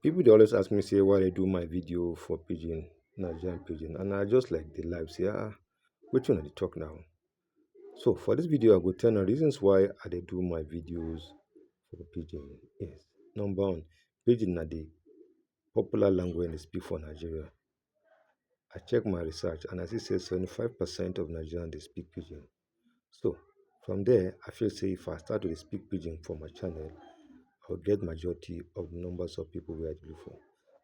People dey always ask me say why I do my video for pidgin, Nigerian pidgin, and I just like the live say which one I dey talk now. So for this video I go tell the reasons why I dey do my videos for pidgin. Yes, number one, pidgin na the popular language they speak for Nigeria. I check my research and I see say 75% of Nigerians they speak pidgin. So from there I feel say if I start to dey speak pidgin for my channel, I'll get majority of the numbers of people where I do for.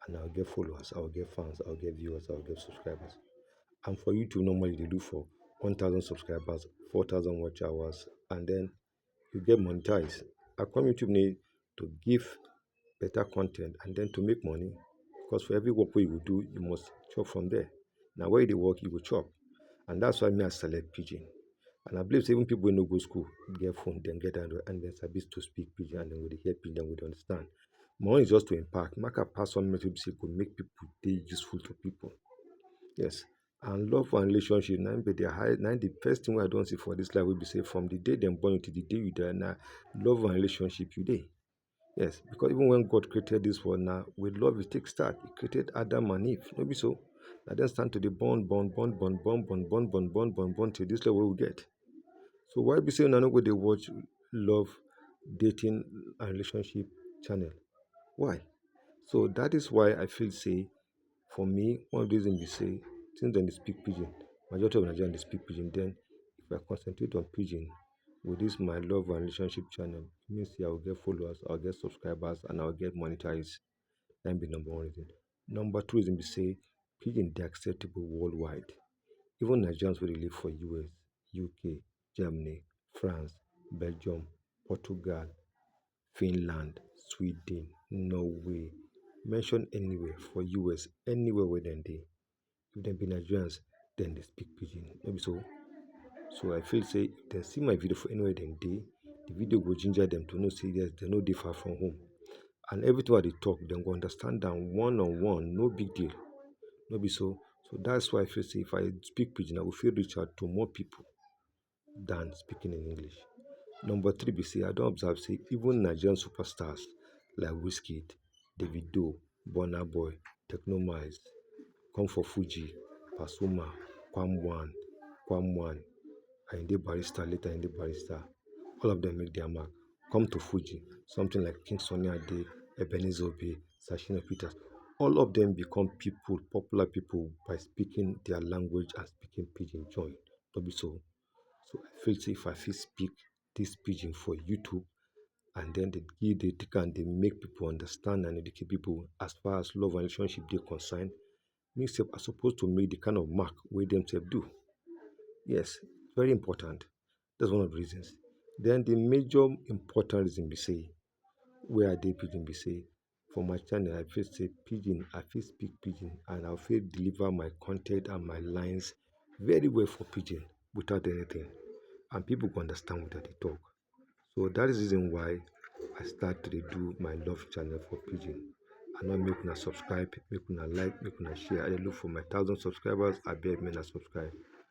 And I'll get followers, I'll get fans, I'll get viewers, I'll get subscribers. And for YouTube, normally they do for 1,000 subscribers, 4,000 watch hours, and then you get monetized. I come YouTube need to give better content and then to make money. Because for every work you will do, you must chop from there. Now where they work, you will chop. And that's why me I select pidgin. And I believe even people who no go school get phone, then get Android, and then service to speak pidgin, and then when they hear pidgin, we understand. My own is just to impact. Make a pass on message say could make people they useful to people. Yes. And love and relationship, now be the high, now the first thing I don't see for this life will be say from the day them born to the day you die, now love and relationship you day. Yes, because even when God created this world now, with love it takes start. He created Adam and Eve. Maybe so. And then stand to the born till this level we get. So why be saying I no go they watch love, dating and relationship channel? Why? So that is why I feel say for me, one reason be say since then they speak pidgin, majority of Nigerians they speak pidgin, then if I concentrate on pidgin with this my love and relationship channel, it means I will get followers, I'll get subscribers, and I'll get monetized. That be number one reason. Number two reason be say pidgin dey acceptable worldwide. Even Nigerians wey dey live for US, UK, Germany, France, Belgium, Portugal, Finland, Sweden, Norway, mention anywhere for US, anywhere where dem dey. If dem be Nigerians, then they speak pidgin. No be so. So I feel say if dem see my video for anywhere dem dey, the video go ginger them to know say yes, they no dey far from home. And everything what they talk, dem go understand them one on one, no big deal. No be so. So that's why I feel say if I speak pidgin, I will feel reach out to more people than speaking in English. Number three be say I don't observe say even Nigerian superstars like Wizkid, Davido, Burna Boy, Technomize, Come for Fuji, Pasuma, Kwam One, Ayinde Barrister, later Ayinde Barrister, all of them make their mark. Come to Fuji, something like King Sunny Ade, Ebenezer Obey, Sashina Peters, all of them become people, popular people by speaking their language and speaking pidgin join. No be so. So I feel say if I feel speak this pidgin for YouTube and then they take and they make people understand and educate people as far as love and relationship they concern, me self are supposed to make the kind of mark where themselves do. Yes, very important. That's one of the reasons. Then the major important reason be say where I dey pidgin be say for my channel I feel say pidgin, I feel speak pidgin and I feel deliver my content and my lines very well for pidgin without anything. And people go understand what they talk. So that is the reason why I start to dey do my love channel for pidgin. And now make una subscribe, make una like, make una share. I dey look for my 1,000 subscribers. I beg me na subscribe.